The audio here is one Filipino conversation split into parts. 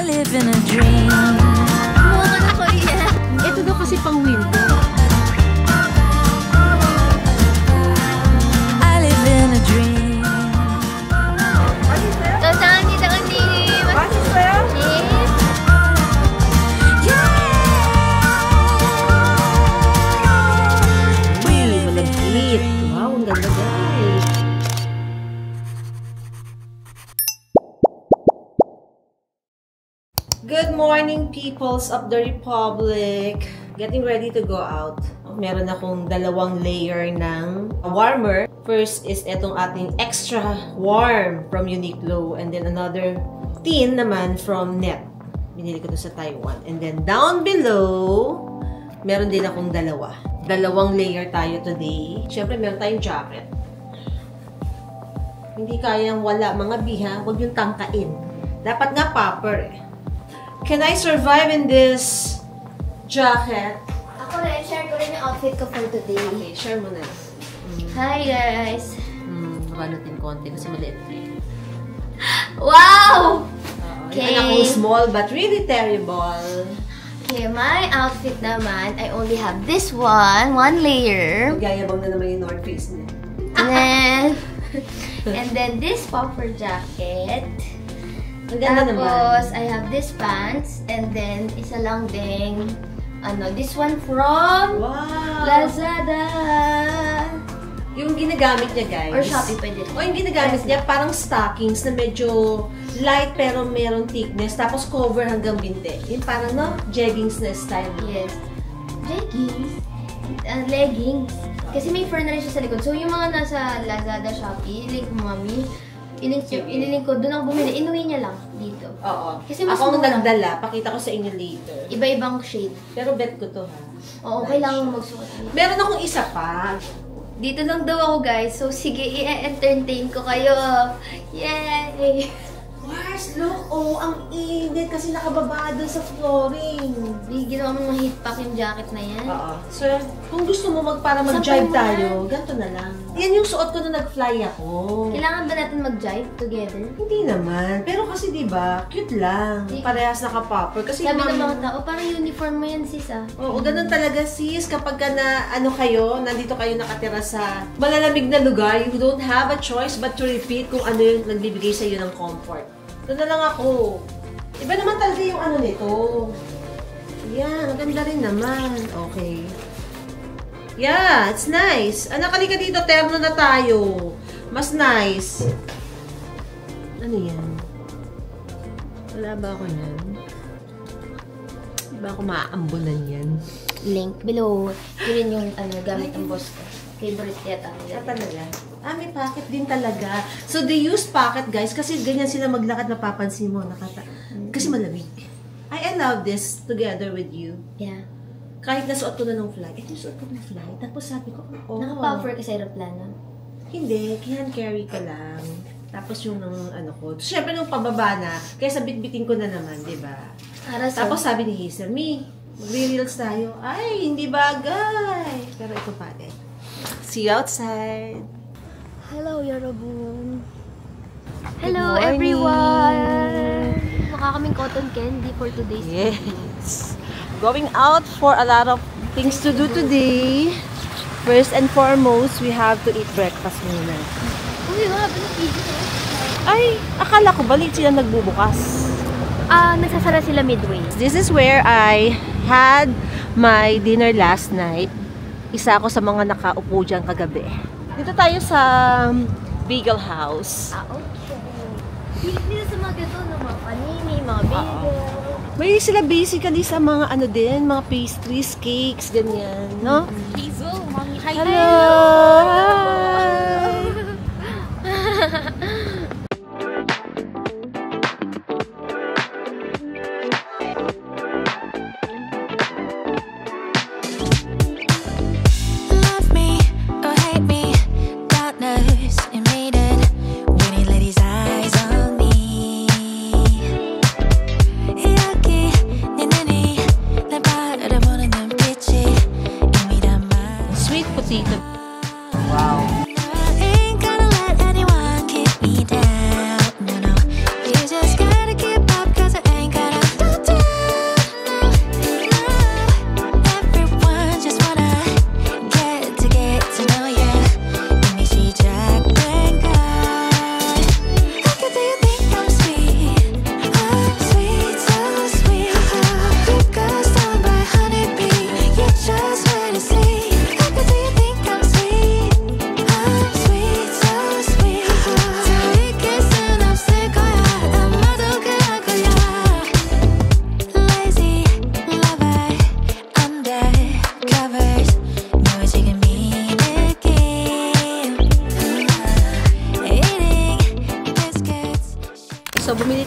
live in a dream. Mukhang ako yan. Ito daw kasi pang window. I live in a dream. Saan kita kundi? Bakit sa'yo? Uy, malagkit. Wow, ang ganda guys. Good morning, peoples of the Republic. Getting ready to go out. Meron akong dalawang layer ng warmer. First is itong ating extra warm from Uniqlo. And then another thin naman from Net. Binili ko to sa Taiwan. And then down below, meron din akong dalawa. Dalawang layer tayo today. Siyempre, meron tayong jacket. Hindi kayang wala mga biha. Huwag yung tangkain. Dapat nga popper eh. Can I survive in this jacket? Ako rin, share ko rin yung outfit ko for today. Okay, share mo na. Hi guys! Nakalutin konti kasi maliit. Wow! Okay. Anak ko small but really terrible. Okay, my outfit naman, I only have this one layer. Magyayabang na naman yung North Face niya. And then this puffer jacket. Ang ganda naman. Tapos, I have this pants. And then, isa lang ding, this one from Wow! Lazada. Yung ginagamit niya, guys. Or Shopee pwede rin. O yung ginagamit niya, parang stockings na medyo light pero merong thickness. Tapos cover hanggang binte. Yung parang, jeggings na style. Yes. Jeggings. Leggings. Kasi may fur na rin siya sa likod. So, yung mga nasa Lazada, Shopee, link mo, mami, ililink ko, doon ako bumili. Inuwi niya lang dito. Oo. Kasi mas ako ang mura. nagdala. Pakita ko sa inyo later. Iba-ibang shade. Pero bet ko to, ha? Oo, kailangan mo magsuot. Meron akong isa pa. Dito lang daw ako, guys. So, sige, i-entertain ko kayo. Yay! Mars, look! Oh, ang init kasi nakababa doon sa flooring. Di, ginawa mo ng heat pack yung jacket na yan. Oo. So, kung gusto mo para mag-jive tayo, ganito na lang. Yan yung suot ko nung nag-fly ako. Kailangan ba natin mag-jive together? Hindi naman. Pero kasi diba, cute lang. Parehas naka-popper. Kasi Sabi ng mga tao, parang uniform mo yan, sis, ah. Oo, ganun talaga sis. Kapag ka nandito kayo nakatira sa malalamig na lugar, you don't have a choice but to repeat kung ano yung nagbibigay sa iyo ng comfort. Doon na lang ako. Iba naman talaga yung nito. Yan, maganda rin naman. Okay. Yeah, it's nice. Anak, halika dito, terno na tayo. Mas nice. Ano yan? Wala ba ako yan? Di ba ako maaambulan yan? Link below. Yun yung gamit ng boss ko. Favorite yata. Talaga? May pocket din talaga. So, they use pocket, guys, kasi ganyan sila maglakad, napapansin mo. Kasi malamig. I love this together with you. Yeah. Kahit nasuot ko na ng fly. Ito yung suot ko ng fly. Tapos sabi ko, Naka-puffer ka sa aeroplano? Hindi, hand carry ko lang. Tapos yung ko. Siyempre nung pababa na, kaya bitbitin ko na naman, di ba? Tapos sabi ni Hazel, magre-reels tayo. Ay, hindi bagay. Pero ito bagay. See you outside. Hello, Yorobun. Hello, morning. everyone! Mukha kaming cotton candy for today's video. Yes. Going out for a lot of things to do today. First and foremost, we have to eat breakfast muna. Uy, wala ba ng video? Ay, akala ko balik sila nagbubukas. Nagsasara sila midway. This is where I had my dinner last night. Isa ako sa mga nakaupo dyan kagabi. Dito tayo sa Bagel House. Okay. Dito sa mga gato, mga panini, mga bagel. May sila basically sa mga mga pastries, cakes, ganyan, no? Hazel, mami. Hi, Hello! Wow.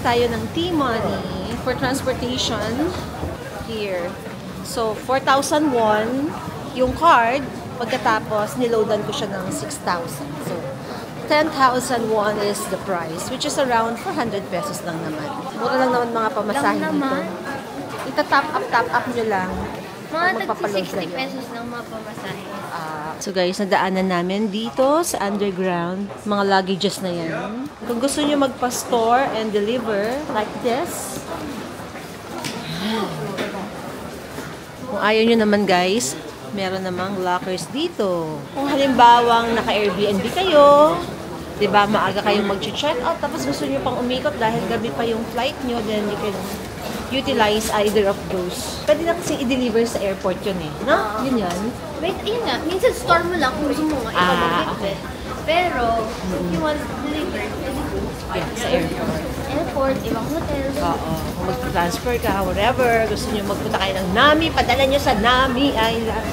tayo ng T-Money for transportation here. So, 4,000 won yung card. Pagkatapos, niloadan ko siya ng 6,000. So, 10,000 won is the price, which is around 400 pesos lang naman. Mura lang naman mga pamasahe dito. Ita-top up nyo lang. Mga tag-60 pesos lang mga pamasahe. So guys, nadaanan namin dito sa underground. Mga luggages na yan. Kung gusto nyo magpa-store and deliver like this. Kung ayaw nyo naman guys, meron namang lockers dito. Kung halimbawang naka-Airbnb kayo, diba, maaga kayong mag-check out, tapos gusto nyo pang umikot dahil gabi pa yung flight nyo, then you can utilize either of those. Pwede na kasi i-deliver sa airport yun eh. No? Yun yan. Wait, yun nga. Minsan store mo lang kung gusto mo nga. Okay. Pero, if you want to deliver, Yeah, sa airport. airport, ibang hotel. Oo. Kung mag-transfer ka, whatever, gusto nyo magpunta kayo ng Nami, padala nyo sa Nami Island.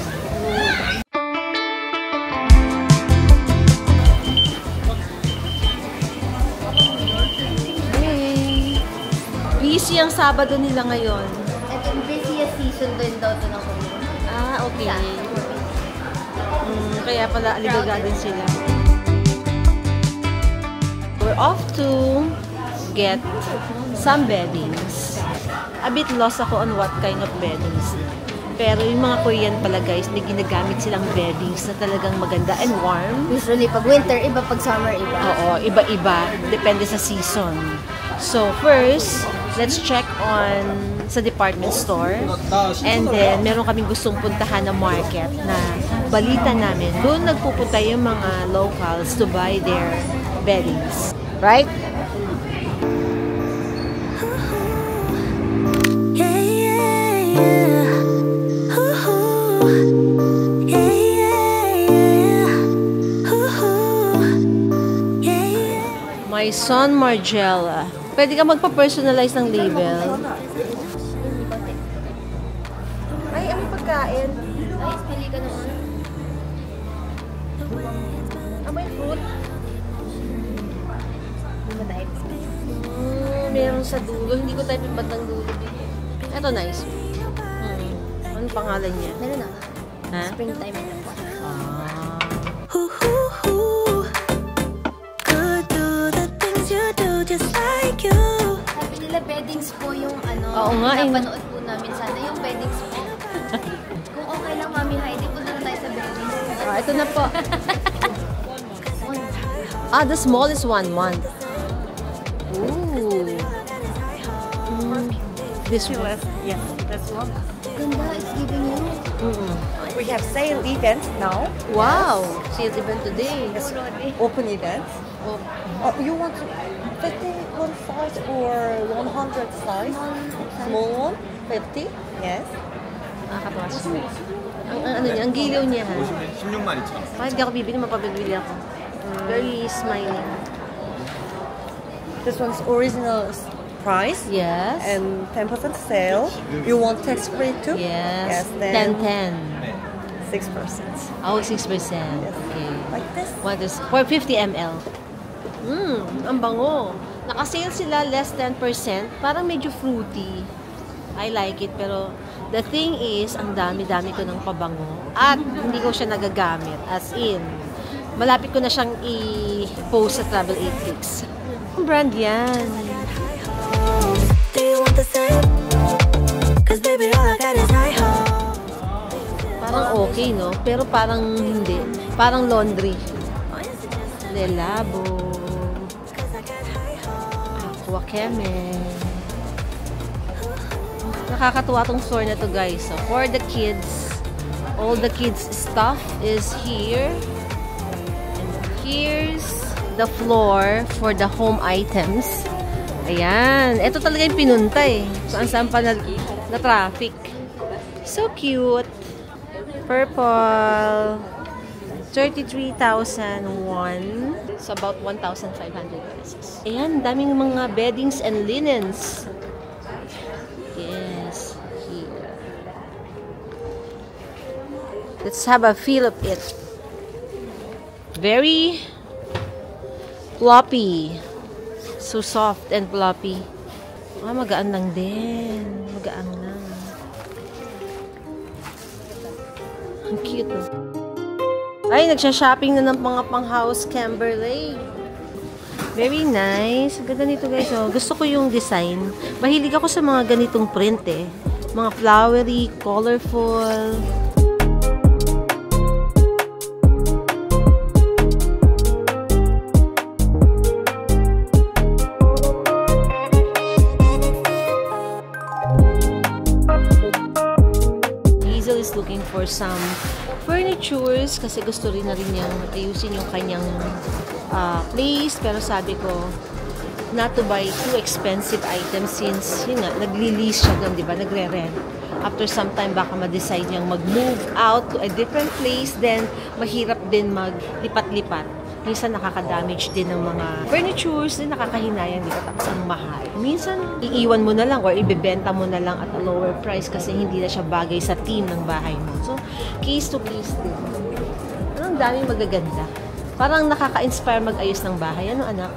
Busy ang Sabado nila ngayon. Ito yung busiest season din daw ito ng community. Okay. Kaya pala aligaga din sila. We're off to get some beddings. A bit lost ako on what kind of beddings. Pero yung mga Korean pala guys, may ginagamit silang beddings na talagang maganda and warm. Usually, pag winter, iba. Pag summer, iba. Oo, iba-iba. Depende sa season. So, first, let's check on sa department store. And then, meron kaming gustong puntahan na market na balita namin. Doon nagpupunta yung mga locals to buy their beddings. Right? My son Margella. Pwede ka magpa-personalize ng label. Ay, may pagkain. Ay, pili ka naman. May fruit. Hindi ba tayo? Meron sa dulo. Hindi ko tayo pimbad ng dulo. Ito nice. Anong pangalan niya? Meron na. Ha? Springtime na po. Sabi nila beddings po yung ano, Oo nga, napanood po namin sana yung beddings po. Kung okay lang, Mami Heidi, punta na tayo sa beddings. Ito na po. The small is 1 month. Ooh. This one. Yes, that's one. Ganda, it's giving you. We have sale event now. Wow! Sales event today. Open event. Oh, You want to 51 size or 100 size? Small one? 50? Yes. nakakatawa siya. Ano niya, ang giliw niya ha. 162,000. Bakit di ako bibili, mapabibili ako. Very smiling. This one's original price. Yes. And 10% sale. You want tax free too? Yes. Yes. Then 10. 6%. Oh, 6%. Okay. Like this. What is, for 50 ml. Ang bango. Naka-sale sila less 10%. Parang medyo fruity. I like it, pero the thing is, ang dami-dami ko ng pabango. At hindi ko siya nagagamit. As in, malapit ko na siyang i-post sa Travel 8 Pics. Ang brand yan. Do you want the same? Cause baby, all I got is high hopes. Parang okay, no? Pero parang hindi. Parang laundry. Le Labo. Aqua Keme. Nakakatuwa tong store na to, guys. So, for the kids, all the kids stuff is here. And here's the floor for the home items. Ayan. Ito talaga yung pinunta eh. Saan-saan pa na traffic. So cute. Purple. 33,001. So about 1,500 pesos. Ayan, daming mga beddings and linens. Yes, here. Let's have a feel of it. Very floppy. So soft and floppy. Magaan lang din. Magaan lang. Ang cute, no? Ay, nagsha-shopping na ng mga pang-house Kimberly. Very nice. Ang ganda nito, guys. Oh. Gusto ko yung design. Mahilig ako sa mga ganitong print, eh. Mga flowery, colorful. Hazel is looking for some furnitures kasi gusto rin na rin niyang ayusin yung kanyang place. Pero sabi ko, not to buy too expensive items since, yun nga, nagli-lease siya doon, di ba? Nagre-rent. After some time, baka ma-decide niyang mag-move out to a different place, then mahirap din maglipat-lipat. Minsan nakaka-damage din ng mga furnitures, din nakakahinayang, di ba? Tapos ang mahal. Minsan, iiwan mo na lang or ibebenta mo na lang at a lower price kasi hindi na siya bagay sa theme ng bahay mo. So, case to case din. Ang daming magaganda. Parang nakaka-inspire mag-ayos ng bahay. Ano, anak?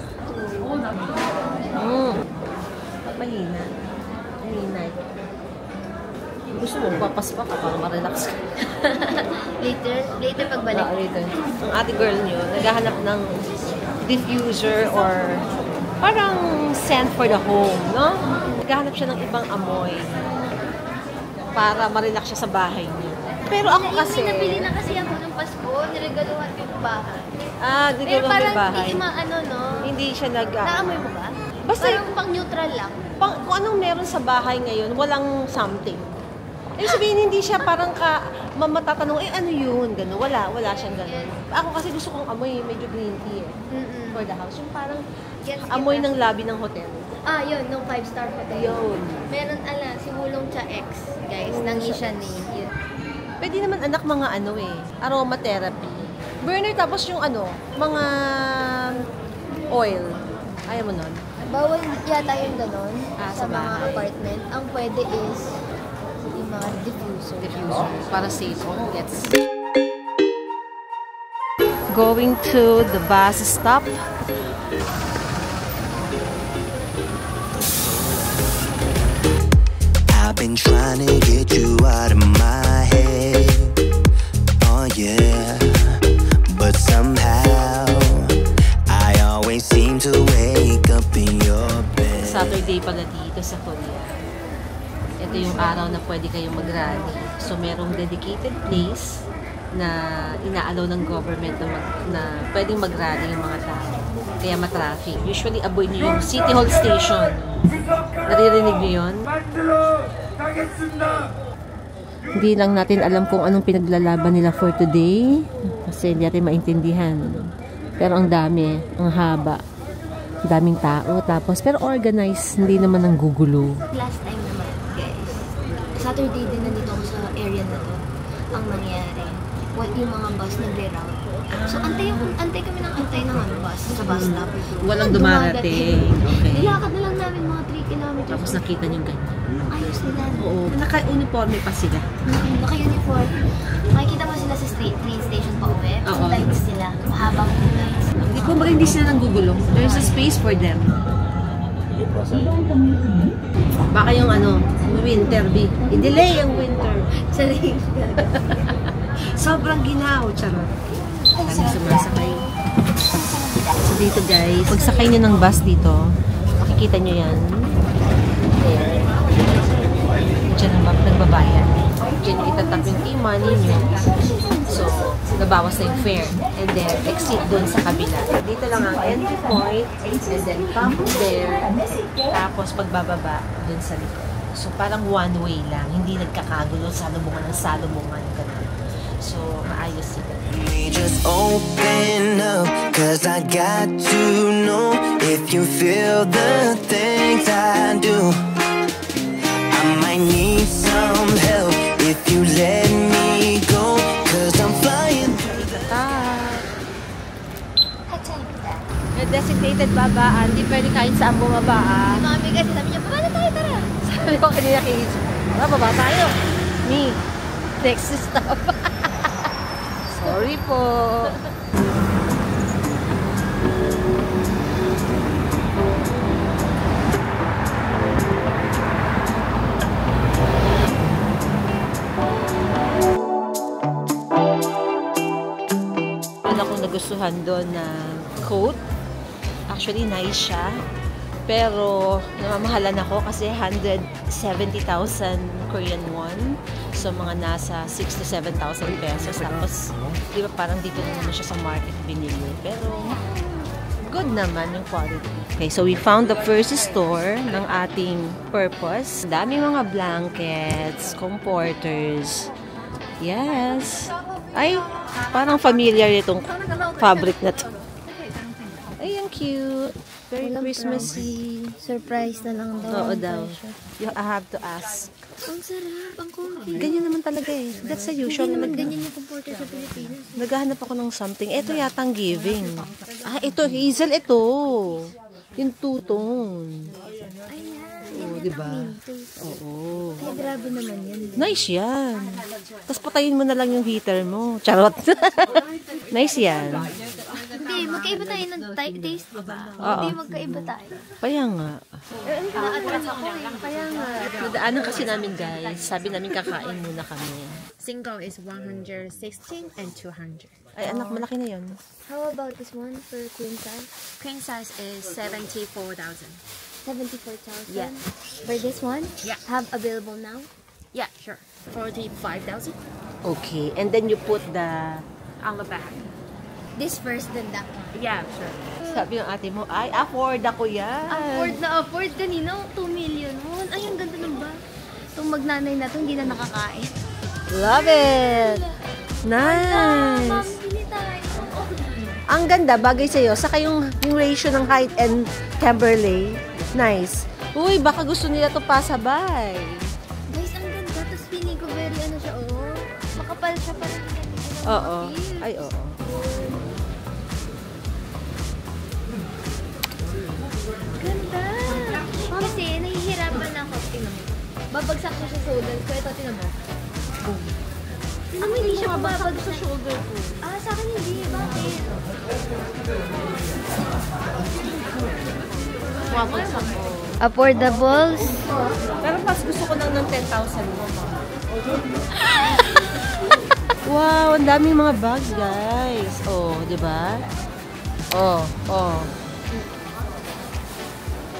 Mahina. Mahina. Gusto mo, papaspa ka para ma-relax ka. Later pagbalik. Later. Ang ate girl niyo, naghahanap ng diffuser or parang scent for the home, no? Naghahanap siya ng ibang amoy para ma-relax siya sa bahay niya. Pero ako kasi... May nabili na kasi ako ng Pasko, niregaluhan ko yung bahay. Nagkaroon parang yung bahay. hindi maano, no? Hindi siya Naamoy mo ba? Basta parang pang neutral lang. Kung anong meron sa bahay ngayon, walang something. Sabihin, hindi siya parang matatanong, ano yun? Gano'n. Wala siyang gano'n. Ako kasi gusto kong amoy, medyo green tea for the house. Yung parang amoy ng lobby ng hotel. Yun, nung 5-star hotel. Yun. Meron, Simulong Cha X, guys, ng Ishan yun. Pwede naman anak mga aromatherapy. Burner tapos yung mga oil. Ayaw mo nun? Bawal yata yung gano'n sa sa mga bahay. apartment. Ang pwede is yung mga diffuser. Para safe. Gets. Going to the bus stop. I've been trying to get you out of my head. Oh yeah. But somehow I always seem to wake up in your bed. Saturday pala dito sa Korea. Ito yung araw na pwede kayong mag-rally. So, merong dedicated place na inaalaw ng government na pwedeng mag-rally yung mga tao. Kaya matraffic. Usually, avoid nyo yung City Hall Station. Naririnig nyo yun? Hindi lang natin alam kung anong pinaglalaban nila for today. Kasi hindi natin maintindihan. Pero ang dami, ang haba. Daming tao. Tapos, pero organized, hindi naman ang gugulo. Last time naman, guys, Saturday din nandito ako sa area na to. Ang nangyari, yung mga bus nagre-route. So, antay kami ng bus sa bus stop. Walang dumarating. Okay. Nilakad na lang namin mga 3 kilometers. Tapos nakita niyo ganyan. Ayos nila. Oo. Naka-uniforme pa sila. Naka-uniform. Makikita mo sila sa train station pa uwi. Oo. Lights sila. Mahabang lights. Kung baga hindi sila nanggugulo, there's a space for them. Baka yung winter be. I-delay ang winter. Sorry. Sobrang ginaw. Charot. Daming sumasakay. So dito guys, pagsakay niyo ng bus dito, makikita niyo yan. Diyan ang nagbabayan. Diyan itatap yung money niyo. So, nabawas na yung fare. And then, exit doon sa kabila. Dito lang ang entry point. And then, come there. Tapos, pagbababa doon sa likod. So, parang one way lang. Hindi nagkakagulo, salubungan ng salubungan. So, maayos sila. We just open up, 'cause I got to know if you feel the things I do. I might need some help if you let me go, 'cause I'm flying through the May designated babaan. Hindi pwede kahit saan bumaba. Mami kasi sabi niya, paano tayo tara? Sabi ko kanina kay Izu, baba tayo. Me, next stop. Sorry po. nagustuhan doon na coat. Actually, nice siya. Pero, namamahalan ako kasi 170,000 Korean won. So, mga nasa 6 to 7,000 pesos. Tapos, di ba parang dito naman siya sa market binili. Pero, good naman yung quality. Okay, so we found the first store ng ating purpose. Daming mga blankets, comforters. Yes. Ay, parang familiar itong fabric na to. Ay, ang cute. Very Christmassy. Surprise na lang daw. Oo daw. I have to ask. Ang sarap, ang comfy. Ganyan naman talaga eh. That's a usual. Hindi naman ganyan yung comforter sa Pilipinas. Naghahanap ako ng something. Ito yatang giving. Ah, ito. Hazel, ito. Yung two-tone. Ayan. Oo, diba? Oo. Ay, grabe naman yan. Nice yan. Tapos patayin mo na lang yung heater mo. Charot. Nice yan. Hindi, magkaiba tayo ng taste, diba? Hindi magkaiba tayo. Kaya nga. Na-attract ako eh. Kaya nga. Nadaanan kasi namin guys. Sabi namin kakain muna kami. Single is 116 and 200. Ay anak, malaki na yun. How about this one for queen size? Queen size is 74,000. 74,000? Yeah. For this one? Yeah. Have available now? Yeah, sure. 45,000 Okay. And then you put the... on the back. This first, then that one. Yeah, sure. Sabi ng ate mo, ay, afford ako yan. Afford na afford. Kanina, 2 million. Ay, ang ganda ng ba? Itong magnanay na to, hindi na nakakain. Love it! Nice! Mambili tayo. Ang ganda, bagay sa'yo. Saka yung ratio ng height and Kimberly. Nice. Uy, baka gusto nila to pasabay. Guys, ang ganda. Tapos feeling ko very ano siya, oh. Makapal siya parang Oo. Ay, oo. Ganda! Kasi nahihirapan ako. Tingnan mo. Babagsak ko sa shoulder ko. Ito, tingnan mo. Tingnan mo, hindi siya babagsak sa shoulder ko. Ah, sa akin hindi. Bakit? Wabagsak ko. Affordables. Pero mas gusto ko lang ng 10,000 mo. Wow, ang daming mga bags, guys. Oh, di ba? Oh, oh.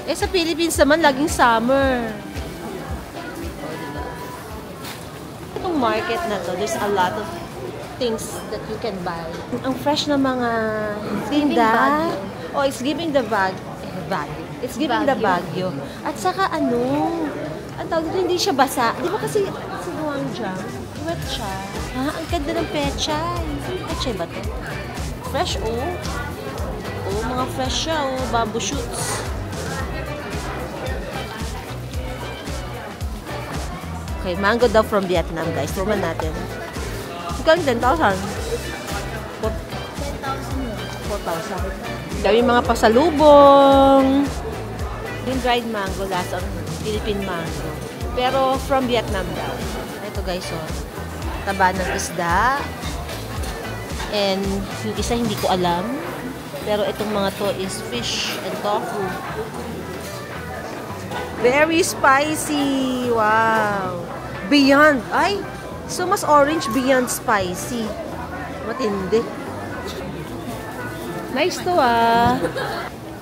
Eh, sa Philippines naman, laging summer. Oh, di ba? Itong market na to, there's a lot of things that you can buy. Ang fresh na mga tinda. Oh, it's giving the bag. It's giving the Baguio. At saka ano, ang tawag dito, hindi siya basa. Di ba kasi si Gwangjang, wet siya. Ha? Ang ganda ng pechay. Pechay ba to? Fresh, oh. Oh, mga fresh siya, oh. Bamboo shoots. Okay, mango daw from Vietnam, guys. Tuman natin. Ikaw 10,000. 10,000 yun. 4,000. Dami mga pasalubong. Yung dried mango, lasang Philippine mango. Pero from Vietnam daw. Ito guys, oh. Taba ng isda. And yung isa hindi ko alam. Pero itong mga to is fish and tofu. Very spicy! Wow! Beyond! Ay! So mas orange beyond spicy. Matindi. Nice to ah.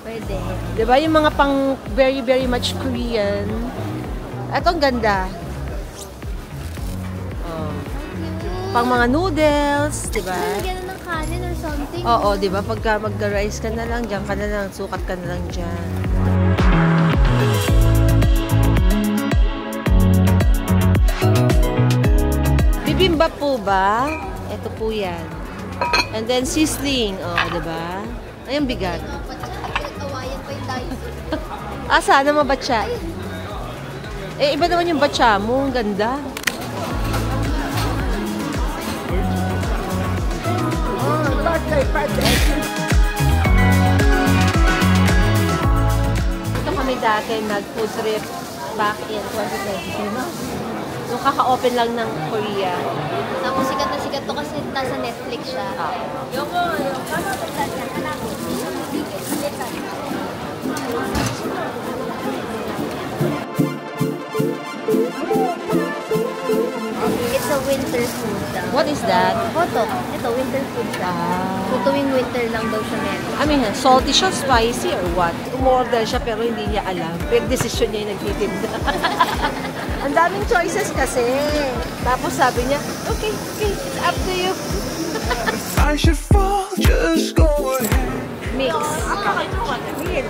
Pwede. Diba yung mga pang very very much Korean. Ito ang ganda. Oh. Pang mga noodles, diba? Ganun ng kanin or something. Oo, diba? Pagka magka-rice ka na lang, dyan ka na lang, sukat ka na lang dyan. Bibimbap po ba? Ito po yan. And then sizzling. Oh, diba? Ay, ang bigat. Awayan pa yung tayo. Ah, sana mabatsa. Eh, iba naman yung batsa mo. Ang ganda. Ito kami dati nag-food trip back in 2022. Nung kaka-open lang ng Korea. Tapos sikat na sikat to kasi nasa Netflix siya. It's a winter food daw. What is that? Hotok. Ito, winter food siya. So, tuwing winter lang daw siya meron. I mean, salty siya, spicy, or what? Umorder siya pero hindi niya alam. Pero decision niya yung nagtitinda. Ang daming choices kasi. Tapos sabi niya, okay, it's up to you. If I should fall, just go ahead. Mix. Weird.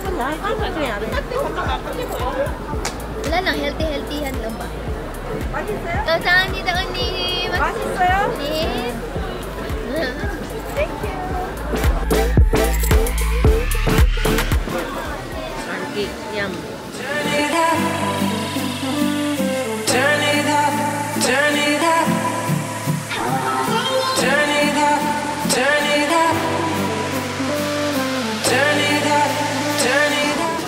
Wala, ito nangyari. Wala lang, healthy-healthyhan lang ba? Saan dito ni Yes. Thank you. Pancake, yum. Turn it up. Turn it up. Turn it up. Turn it up. Turn it up. Turn it up. Turn it up.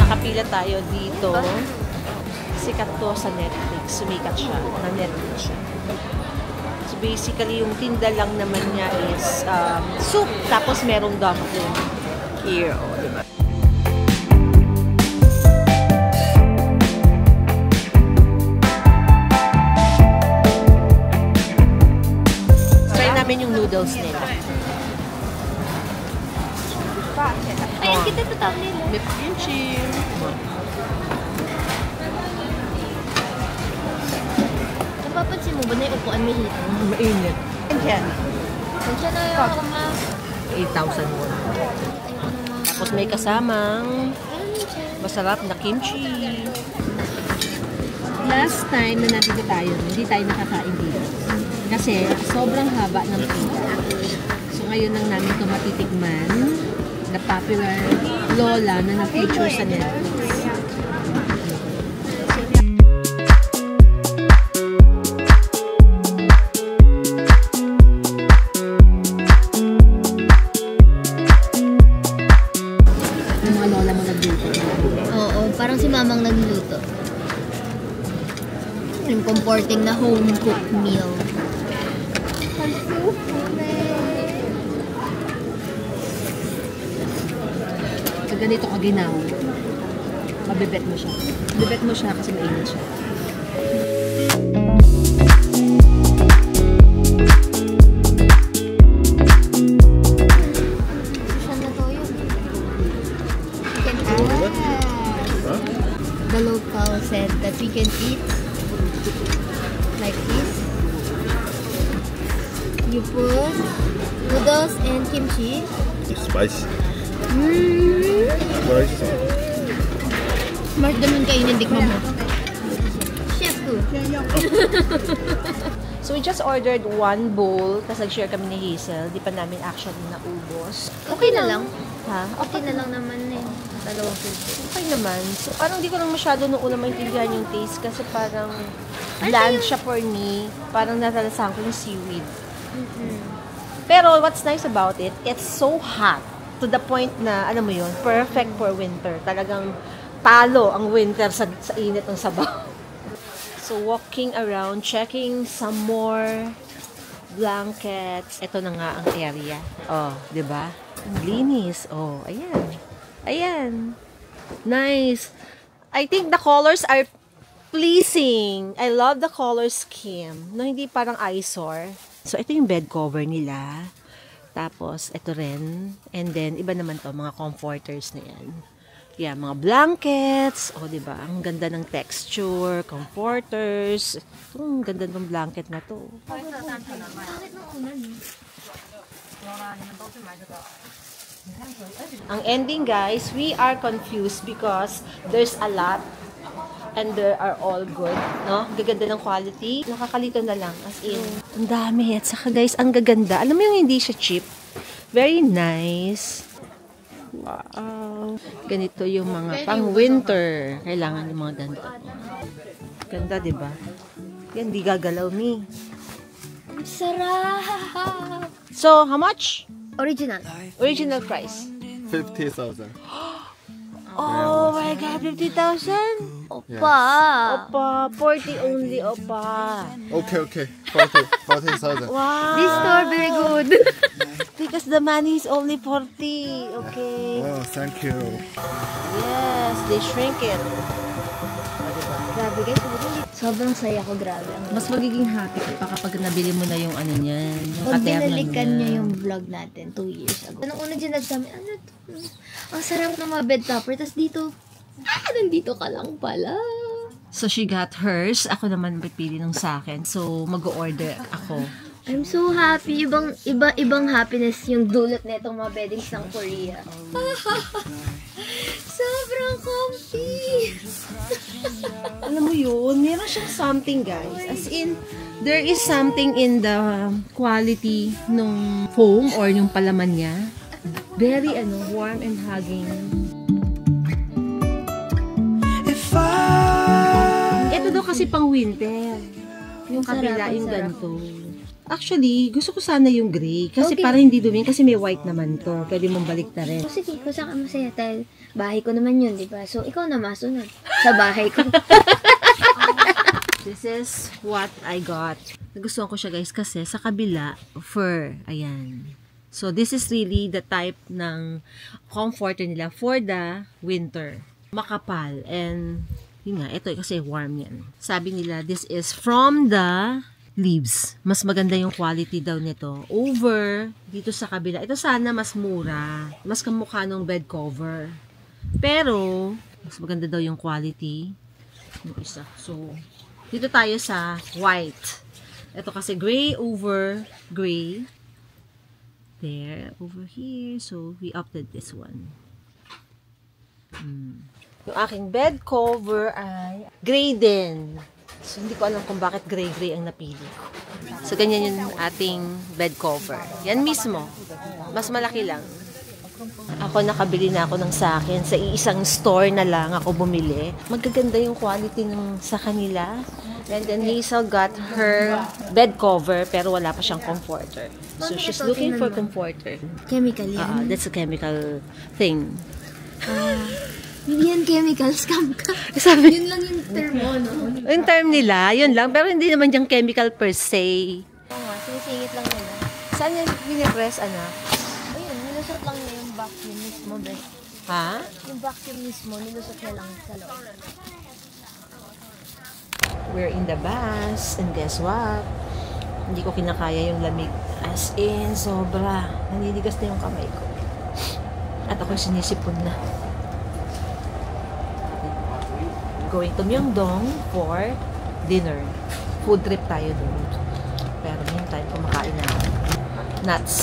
Nakapila tayo dito. Sikat to sa Netflix. Sumikat siya. Na Netflix siya. So basically, yung tinda lang naman niya is soup. Tapos merong dumpling. Here, oh, diba? Try namin yung noodles nila. Ayan, kita tutawag nila. Beef kimchi. Napapansin mo ba na yung upuan may hito? Mainit. Yan. Nandiyan na yung ako ma... 8,000 won. Tapos may kasamang masarap na kimchi. Last time na nandito tayo, hindi tayo nakakain dito. Kasi sobrang haba ng pila. So ngayon lang namin ito matitikman na popular lola na na-feature sa Netflix. Yung mga lola mo nagluto. Oo, parang si mamang nagluto. Yung comforting na home-cooked meal. Pag ganito ka ginaw, mabibet mo siya. Mabibet mo siya kasi mainit siya. Saan na to yun? You can add. The local said that we can eat like this. You put noodles and kimchi. Spicy. Smart naman kayo nindigman mo. Chef ko. So we just ordered one bowl, tapos nag-share kami ni Hazel. Di pa namin actually naubos. Okay na lang. Ha? Okay na lang naman eh. Dalawang piso. Okay naman. So parang di ko lang masyado nung una maintindihan yung taste kasi parang bland siya for me. Parang natalasahan ko yung seaweed. Pero what's nice about it, it's so hot. To the point na, alam mo yun, perfect for winter. Talagang talo ang winter sa init ng sabaw. So, walking around, checking some more blankets. Ito na nga ang area. Oh, di ba? Ang linis. Oh, ayan. Ayan. Nice. I think the colors are pleasing. I love the color scheme. No, hindi parang eyesore. So, ito yung bed cover nila. Tapos, ito rin. And then, iba naman to, mga comforters na yan. Yeah, mga blankets. O, diba? Ang ganda ng texture, comforters. Ito, ang ganda ng blanket na to. Ang ending, guys, we are confused because there's a lot and they are all good, no? Gaganda ng quality. Nakakalito na lang, as in. Ang dami. At saka guys, ang gaganda. Alam mo yung hindi siya cheap? Very nice. Wow. Ganito yung mga pang-winter. Kailangan yung mga ganito. Ganda, diba? Yan, di gagalaw ni. Sarap! So, how much? Original. Original price. 50,000. Oh my God, 50,000? Opa! Opa, 40 only, opa. Okay, okay. 40,000. Wow. This store, very good. Because the money is only 40. Okay. Oh, thank you. Yes, they shrink it. Grabe guys, sobrang saya ko, grabe. Mas magiging happy ka pa kapag nabili mo na yung ano niyan. Yung Pag katernan binalikan niya yung vlog natin 2 years ago. Anong una dyan nagsabi, ano to? Ang sarap ng mga bed topper. Tapos dito, nandito ka lang pala. So she got hers. Ako naman pipili nung sa akin. So mag-order ako. I'm so happy. Ibang happiness yung dulot na itong mga beddings ng Korea. Sobrang comfy. Alam mo yun, meron siyang something guys. As in, there is something in the quality nung foam or yung palaman niya. Very warm and hugging. Ito daw kasi pang winter. Yung kabila, yung ganito. Actually, gusto ko sana yung gray. Kasi Okay. para hindi dumi. Kasi may white naman to. Pwede mong balik na rin. So, sige, kung saan ka masaya, dahil bahay ko naman yun, di ba? So, ikaw na masunod sa bahay ko. This is what I got. Nagustuhan ko siya guys kasi sa kabila, fur. Ayan. So, this is really the type ng comforter nila for the winter. Makapal. And, yun nga, ito kasi warm yan. Sabi nila, this is from the leaves. Mas maganda yung quality daw nito over dito sa kabila. Ito sana mas mura. Mas kamukha ng bed cover. Pero, mas maganda daw yung quality. Yung isa. So, dito tayo sa white. Ito kasi gray over gray. There, over here. So, we opted this one. Yung aking bed cover ay gray din. So, hindi ko alam kung bakit gray-gray ang napili ko. So, ganyan yung ating bed cover. Yan mismo. Mas malaki lang. Ako, nakabili na ako ng sa akin. Sa iisang store na lang ako bumili. Magaganda yung quality ng sa kanila. And then, Hazel got her bed cover, pero wala pa siyang comforter. So, she's looking for comforter. Chemical yan. That's a chemical thing. Hindi yan chemical, scam ka. Sabi, Yun lang yung term mo, no? yung term nila, yun lang. Pero hindi naman yung chemical per se. Oo nga, sinisingit lang nila. Saan yung pinipress, anak? Ayun, nilusot lang niya yung vacuum mismo, bes. Ha? Yung vacuum mismo, nilusot niya lang sa loob. We're in the bus. And guess what? Hindi ko kinakaya yung lamig. As in, sobra. Naninigas na yung kamay ko. At ako'y sinisipon na. Going to Myeongdong for dinner. Food trip tayo doon. Pero meantime, kumakain na ako. Nuts.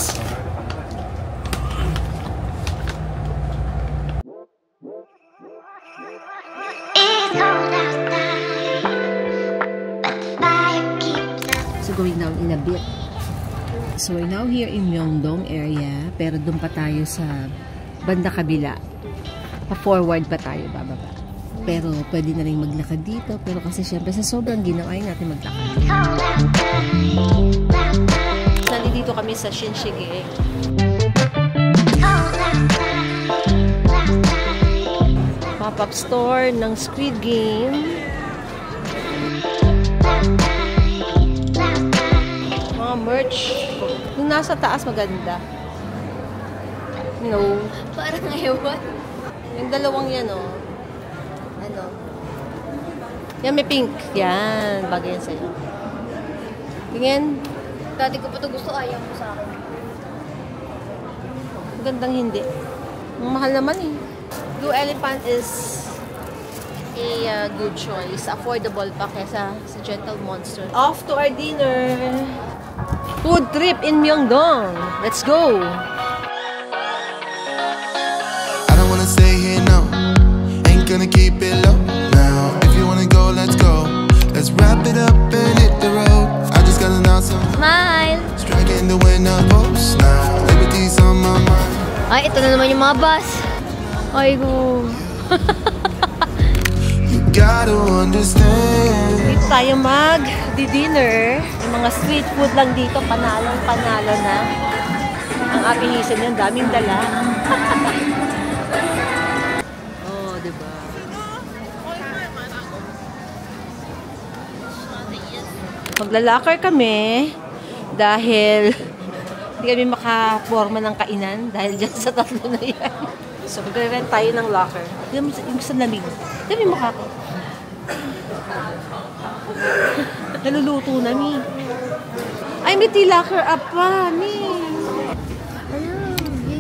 So going down in a bit. So we're now here in Myeongdong area. Pero doon pa tayo sa banda kabila. Pa-forward pa tayo, bababa. Pero pwede na rin maglakad dito. Pero kasi syempre sa sobrang ginawa ay natin maglakad. Nandito kami sa Shinshige. Pop-up store ng Squid Game. Mga merch. Yung nasa taas maganda. No. Parang ewan. Yung dalawang yan, oh. Ano? Yan, may pink. Yan. Bagay yan sa'yo. Tingin. Dati ko pa ito gusto, ayaw mo sa akin. Magandang hindi. Ang mahal naman eh. Blue Elephant is a good choice. Affordable pa kesa sa Gentle Monster. Off to our dinner. Food trip in Myeongdong. Let's go. I don't wanna stay here, no. Ain't gonna keep it low now. If you wanna go, let's go. Let's wrap it up and hit the road. I just got an awesome Smile! striking the winner post now. Liberty's on my mind. Ay, ito na naman yung mga bus. Ay, go. You gotta understand. Dito tayo mag-dinner. Yung mga street food lang dito, panalo na. Ang apinisan niyan, daming dala. Oh, diba? Maglalakar kami dahil hindi kami makaporma ng kainan dahil dyan sa tatlo na yan. So, magre-rent tayo ng locker. Yung sa lamig. Dami mukha ko. Naluluto na, Mi. Ay, may tea locker up pa, Mi.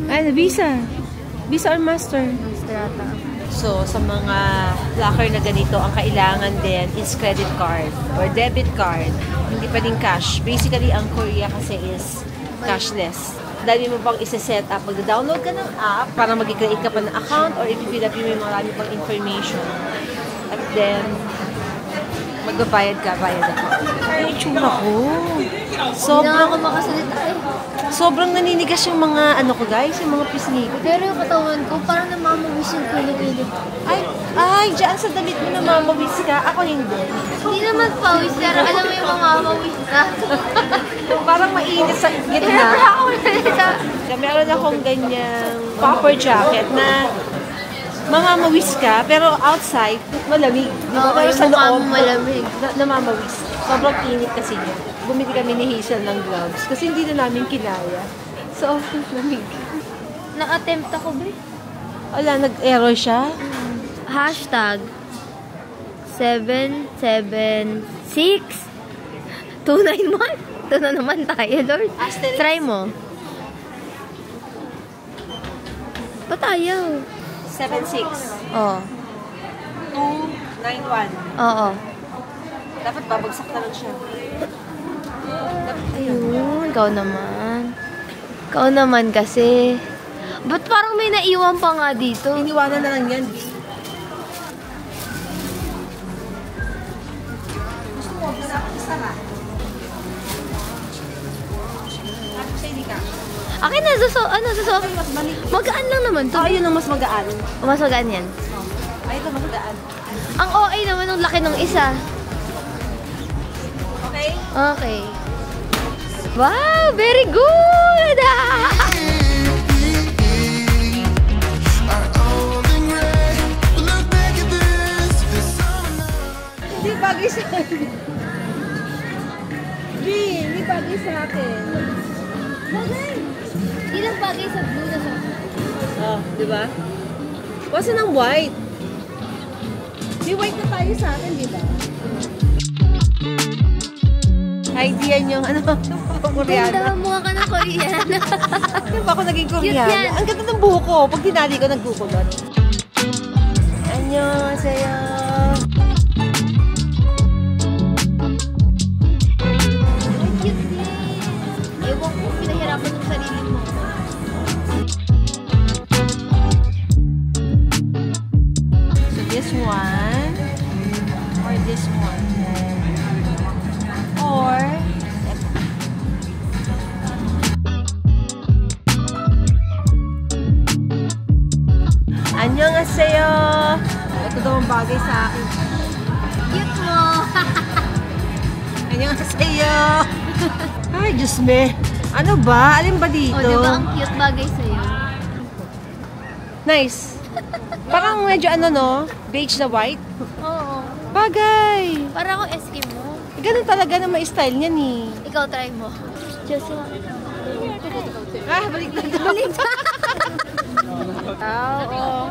Ay, Visa. Visa or Master? Master ata. So, sa mga locker na ganito, ang kailangan din is credit card or debit card. Hindi pa din cash. Basically, ang Korea kasi is cashless. Dahil mo pang isa-set up. Magda-download ka ng app para mag-create ka pa ng account or i-fill up yung marami pang information. At then, magbabayad ka, bayad ako. Ay, tsura ko. Hindi na ako makasalita eh. Sobrang naninigas yung mga, ano ko guys, yung mga pisngi ko. Pero yung katawan ko, parang namamawis yung kilig-kilig. Ay, dyan sa damit mo namamawis ka. Ako hindi. Hindi naman pawis, pero alam mo yung mamamawis ka. Parang mainit sa Pero gitna. ako nalita. Meron akong ganyang popper jacket na mamamawis ka, pero outside, malamig. Oo, Pero yung sa mukha loob, mo malamig. namamawis. Sobrang init kasi niya. Bumili kami ni Hazel ng gloves kasi hindi na namin kinaya. So, lamig. Naka-attempt ako, ba? Wala, nag-error siya. Hashtag 776 291. Ito na naman tayo, Lord. Asterisk. Try mo. Patayaw. 76. Oo. 291. Oo. Dapat babagsak na lang siya. Ayun, ikaw naman. Ikaw naman kasi. Ba't parang may naiwan pa nga dito? Iniwanan na lang yan. Gusto mo, isara. Tapos sa hindi ka. Akin na, susuot. Magaan lang naman to. Yun ang mas magaan. Mas magaan yan. Ay, ito mas magaan. Ang OA naman ng laki ng isa. Okay? Okay. Wow, very good! Hindi bagay sa akin. Hindi bagay sa akin. Bagay! Hindi lang bagay sa blue na siya. Oh, di ba? Wasa ng white. May white na tayo sa akin, di ba? Idea yung ano, Koreana. Ganda mukha ka na Koreana. Kaya ba ako naging Cute Koreana? yan. Ang ganda ng buhok ko. Pag tinali ko, nagbukulot. Annyeonghaseyo. Ang cute din. Ewan ko, pinahirapan yung sarili mo. So this one, or this one, or Annyeonghaseyo. Ito daw ang bagay sa akin. Cute mo! Annyeonghaseyo. Ay, Diyos me. Ano ba? Alin ba dito? O, diba ang cute bagay sa'yo? Nice. Parang medyo ano no? Beige na white. Oo. Bagay. Para ako Eskimo. Ganun talaga na ma-style niyan eh. Ikaw, try mo. Joshua. Ah, balik na. Balik na. Oo.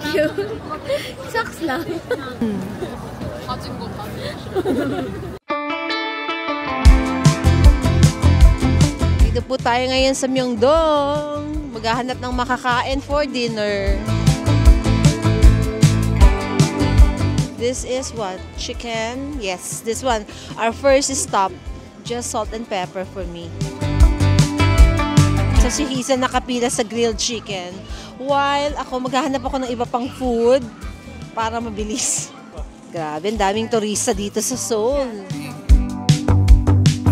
Cute. Socks lang. Dito po tayo ngayon sa Myeongdong. Maghahanap ng makakain for dinner. This is what? Chicken? Yes, this one. Our first stop. Just salt and pepper for me. So si Hazel nakapila sa grilled chicken. While ako maghahanap ako ng iba pang food para mabilis. Grabe, ang daming turista dito sa Seoul.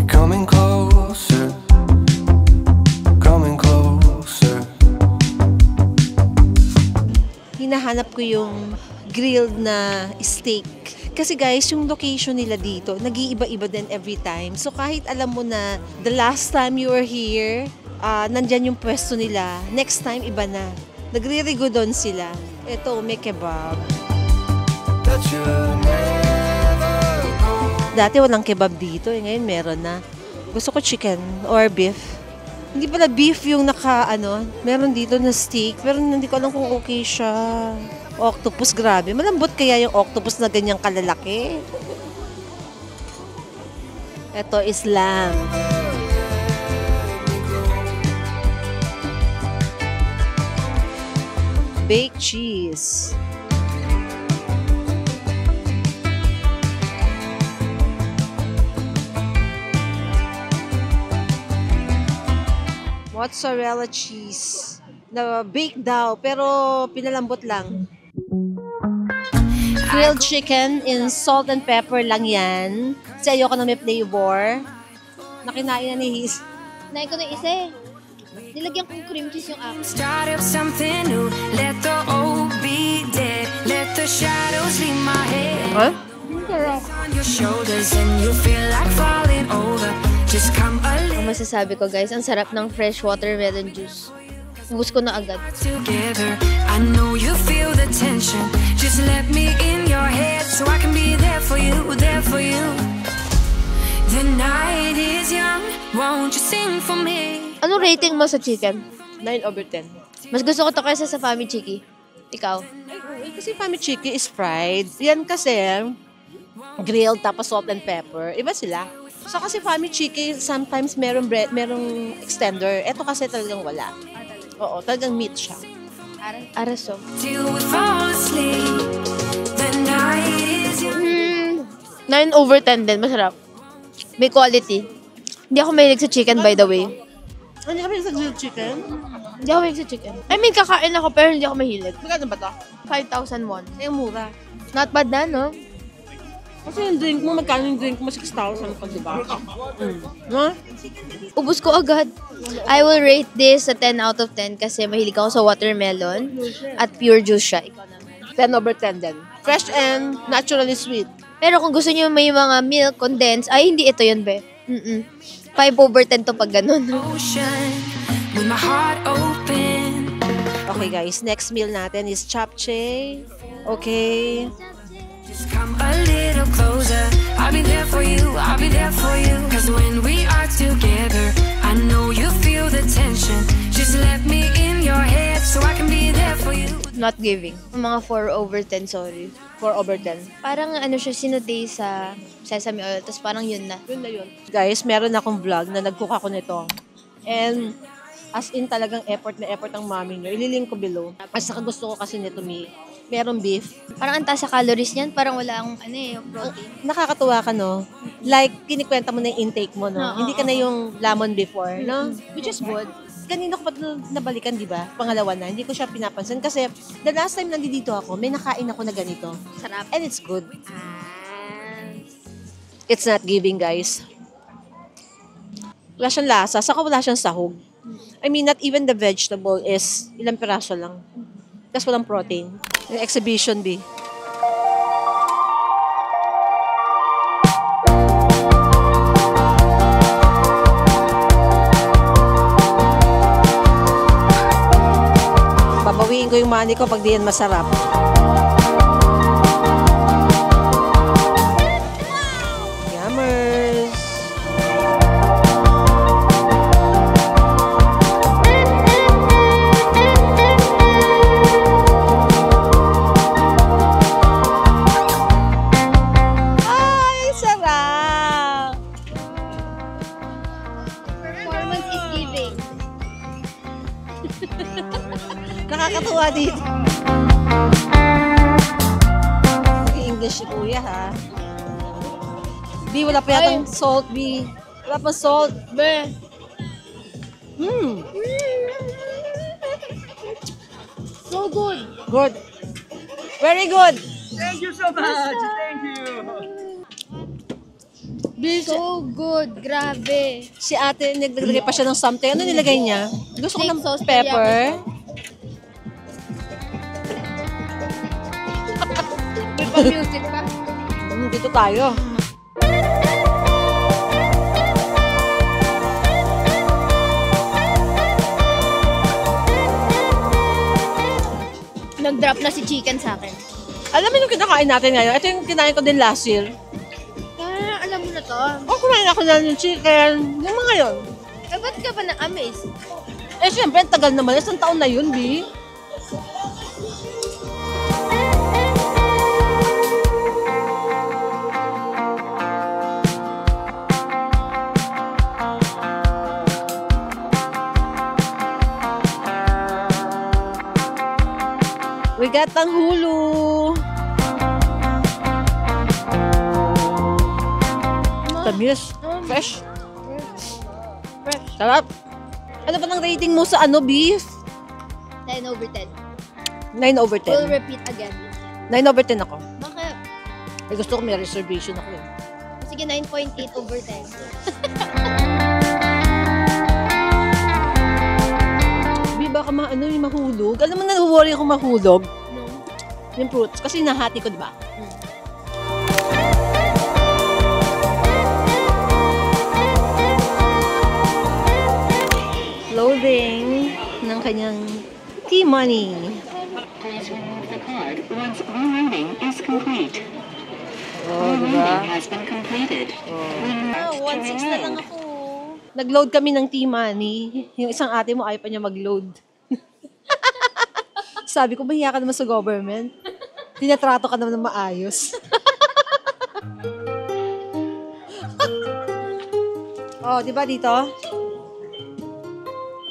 Coming closer, coming closer. Hinahanap ko yung grilled na steak. Kasi guys, yung location nila dito, nag-iiba-iba din every time. So kahit alam mo na the last time you were here, nandyan yung pwesto nila, next time iba na. Nagre-rego doon sila. Ito, may kebab. That you never go Dati walang kebab dito, ngayon meron na. Gusto ko chicken or beef. Hindi pala beef yung meron dito na steak, pero hindi ko alam kung okay siya. Octopus, grabe. Malambot kaya yung octopus na ganyang kalalaki? Ito is lamb. Baked cheese. Mozzarella cheese. Na bake daw, pero pinalambot lang. Grilled chicken in salt and pepper lang yan. Kasi ayoko na may flavor. Nakinain na ni His. Nain ko na isa eh. Nilagyan kong cream cheese yung akin. Start up something new. Let the old be dead. Let the shadows leave my head. Huh? On your shoulders and you feel like falling over. Just come a Ang little masasabi ko guys, ang sarap ng fresh watermelon juice. Ubus ko na agad. together. I know you feel the tension. Just let me in your head so I can be there for you, there for you. The night is young. Won't you sing for me? Anong rating mo sa chicken? 9/10. Mas gusto ko to kaysa sa Fami Chiki. Ikaw? Kasi Fami Chiki is fried. Yan kasi grilled tapos salt and pepper. Iba sila. So kasi Fami Chiki sometimes merong extender. Ito kasi talagang wala. Oo, talagang meat siya. Araso. Till we fall asleep. The night is young. 9/10 din. Masarap. May quality. Hindi ako mahilig sa chicken by the way. Hindi kami sa grilled chicken. Hindi ako mahilig sa chicken. I mean, kakain ako pero hindi ako mahilig. Magkano ba ito? 5,000 won. Ay, mura. Not bad na, no? Kasi yung drink mo, magkano yung drink mo? 6,000 pa, diba? No? Ubus ko agad. I will rate this a 10 out of 10 kasi mahilig ako sa watermelon at pure juice siya. 10/10 din. Fresh and naturally sweet. Pero kung gusto niyo may mga milk, condensed, ay hindi ito yun, be. 5/10 to pag ganun. Ocean with my heart open. Okay guys, next meal natin is japchae. Okay. Just come a little closer. I'll be there for you. I'll be there for you. 'Cause when we are together, I know you feel the tension. Just let me in your head so I can be there for you. Not giving. Mga 4/10, sorry. 4/10. Parang ano siya, sinute sa sesame oil, tapos parang yun na. Yun na yun. Guys, meron akong vlog na nag-cook ako nito. And as in talagang effort na effort ang mami nyo. Ililink ko below. At saka gusto ko kasi nito merong beef. Parang ang taas sa calories niyan, parang wala akong protein. Nakakatuwa ka, no? Like, kinikwenta mo na yung intake mo, no? Hindi ka na yung lamon before, no? Which is good. Kanina ko pa nabalikan, di ba? Pangalawa na. Hindi ko siya pinapansin kasi the last time nandito ako, may nakain ako na ganito. Sarap. And it's good. It's not giving, guys. Wala siyang lasa. Saka wala siyang sahog. I mean, not even the vegetable is ilang piraso lang. Kasi walang protein. Yung exhibition, B. Babawiin ko yung money ko pag di yan masarap. Yummers! Ay, sarap! Performance is giving. Nakakatuwa dito. English si Kuya, ha? B, wala pa yatang salt, B. Wala pa salt. Be. So good. Good. Very good. Thank you so much. Thank you. So good. Grabe. Si ate, naglagay pa siya ng something. Ano nilagay niya? Gusto ko Steak ng sauce, pepper. May pa-music pa. Dito tayo. Nag-drop na si chicken sa akin. Alam mo yung kinakain natin ngayon? Ito yung kinain ko din last year. Alam Oh, kumain ako na ng chicken. Yung mga yun. Eh, ba't ka pa na-amaze? Eh, syempre, tagal naman. Isang taon na yun, Bi. We got ang Hulu. Tamis. Fresh. Fresh. Sarap. Ano ba ng rating mo sa beef? 10 over 10. 9 over 10. We'll repeat again. 9 over 10 ako. Bakit? Eh, gusto ko may reservation ako eh. Sige, 9.8 over 10. Bi, baka yung mahulog. Alam mo, na-worry ako mahulog. No. Yung fruits. Kasi nahati ko, diba? Loading ng kanyang T-Money. Please remove the card once reloading is complete. Diba? Has been completed. 1.6 na lang ako. Nag-load kami ng T-Money. Yung isang ate mo, ayaw pa niya mag-load. Sabi ko, mahiya ka naman sa government. Tinatrato ka naman ng maayos. Oh, di ba dito?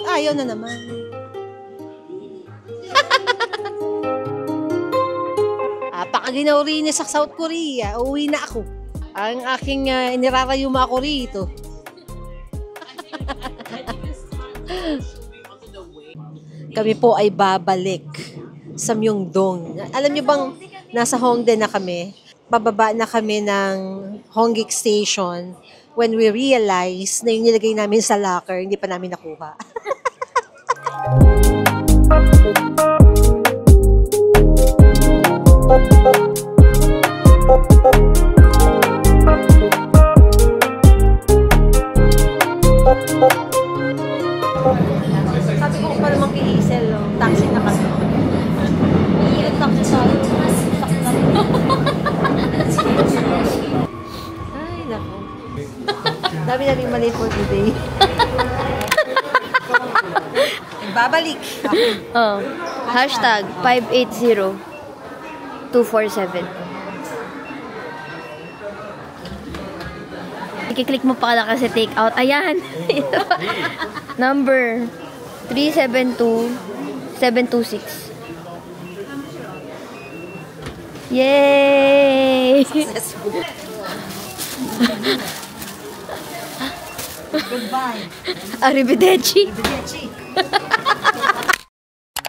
Ayaw na naman. Pakaginaw rin sa South Korea. Uuwi na ako. Ang aking inirarayuma ako rito. Kami po ay babalik sa Myeongdong. Alam niyo bang nasa Hongdae na kami? Pababa na kami ng Hongik Station when we realize na yung nilagay namin sa locker, hindi pa namin nakuha. Sabi ko pa naman kay Hazel, taxi na kami. Iilan taxi sa akin. Ay, nako. Dami mali for today. Babalik. Oh. Hashtag 580-247. I-click mo pa lang kasi take out. Ayan. Number 372726. Yay! Successful. Goodbye. Arrivederci.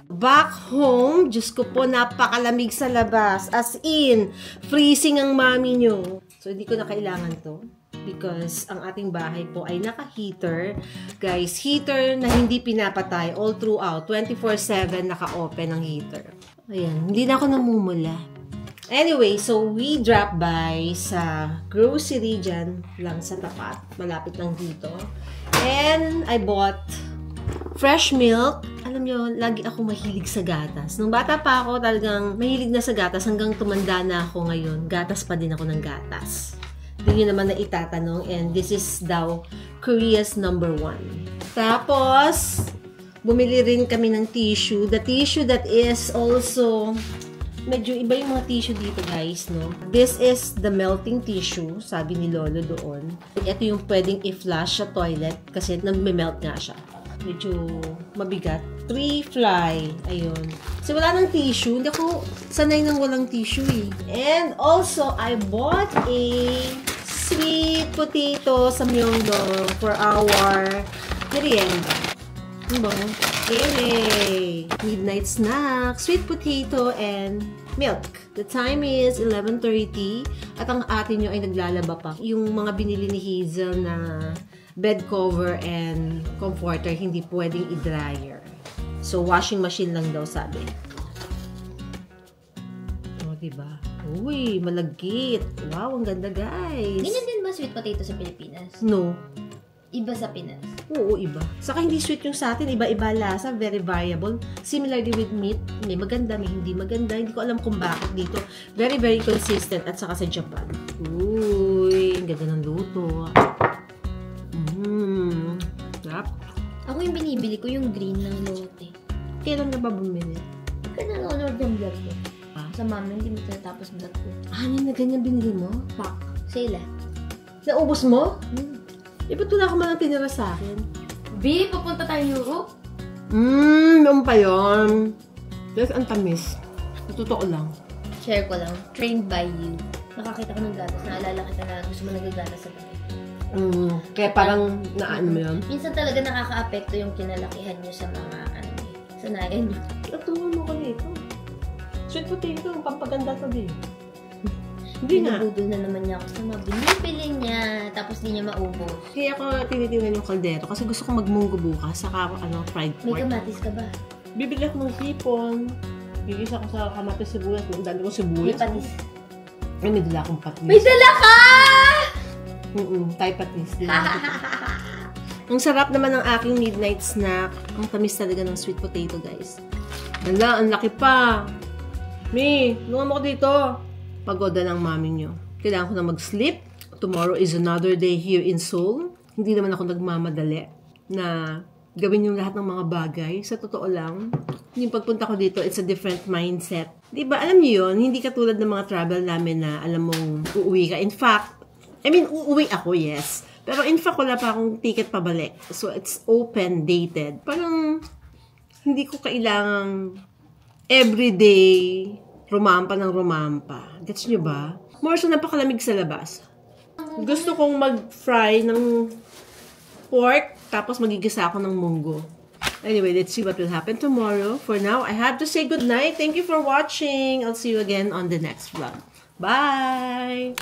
Back home, Diyos ko po, napakalamig sa labas. As in, freezing ang mami nyo. So, hindi ko na kailangan to. Because ang ating bahay po ay naka-heater. Guys, heater na hindi pinapatay all throughout. 24/7 naka-open ang heater. Ayan, hindi na ako namumula. Anyway, so we drop by sa grocery dyan lang sa tapat. Malapit lang dito. And I bought fresh milk. Alam nyo, lagi ako mahilig sa gatas. Nung bata pa ako, talagang mahilig na sa gatas. Hanggang tumanda na ako ngayon, gatas pa din ako ng gatas. Hindi nyo naman na itatanong. And this is daw Korea's #1. Tapos, bumili rin kami ng tissue. The tissue that is also... Medyo iba yung mga tissue dito, guys, no? This is the melting tissue, sabi ni Lolo doon. Ito yung pwedeng i-flush sa toilet kasi nag-melt nga siya. Medyo mabigat. 3 fly. Ayun. Kasi wala nang tissue. Hindi ako sanay nang walang tissue eh. And also, I bought a sweet potato sa Myeongdong for our merienda. Ano ba? Hey! Midnight snack, sweet potato, and milk. The time is 11:30 at ang ate nyo ay naglalaba pa. Yung mga binili ni Hazel na bed cover and comforter, hindi pwedeng i-dryer. So, washing machine lang daw, sabi. O, diba? Uy, malagkit. Wow, ang ganda, guys. Ganyan din ba sweet potato sa Pilipinas? No. Iba sa Pinas? Oo, iba. Saka hindi sweet yung sa atin. Iba-iba lasa. Very variable. Similarly with meat. May maganda, may hindi maganda. Hindi ko alam kung bakit dito. Very, very consistent. At saka sa Japan. Uy, Ang ganda ng luto. Sarap. Ako yung binibili ko yung green ng lote. Kailan ka ba bumili? Pagka nanonood ng vlog ko. Sa mama, hindi mo tinatapos vlog ko. Ano na ganyan binili mo? Pak. Sale eh. Naubos mo? Ba't wala ka man tinira sa akin? B, papunta tayo Europe. Noon pa yun. Yes, ang tamis. Totoo lang. Share ko lang. Trained by you. Nakakita ko ng gatas. Naalala kita na gusto mo nagagatas sa tabi. Kaya parang naan mo yun? Minsan talaga nakaka-apekto yung kinalakihan nyo sa mga sanayan nyo. Natuwa mo ko dito. Sweet potato, pampaganda to din. Hindi nga. Binubudol na naman niya ako sa mga binibili niya, tapos di niya maubos. Kaya ako tinitingnan yung kaldero kasi gusto ko magmunggo bukas, saka fried pork. May kamatis ka ba? Bibili ako ng hipon. Gigisa ko sa kamatis sibuyas. Ang dami ko sibuyas. May patis. Ay, may dala akong patis. May dala ka! Thai patis. Ang sarap naman ng aking midnight snack. Ang tamis talaga ng sweet potato, guys. Hala, ang laki pa. Mi, lungan mo ko dito. Pagoda ng mami nyo. Kailangan ko na mag-sleep. Tomorrow is another day here in Seoul. Hindi naman ako nagmamadali na gawin yung lahat ng mga bagay. Sa totoo lang, yung pagpunta ko dito, it's a different mindset. Diba, alam niyo yun, hindi katulad ng mga travel namin na alam mong uuwi ka. In fact, uuwi ako, yes. Pero in fact, wala pa akong ticket pabalik. So, it's open, dated. Parang, hindi ko kailangang everyday rumampa ng rumampa. Gets nyo ba? More so, napakalamig sa labas. Gusto kong mag-fry ng pork, tapos magigisa ako ng munggo. Anyway, let's see what will happen tomorrow. For now, I have to say goodnight. Thank you for watching. I'll see you again on the next vlog. Bye!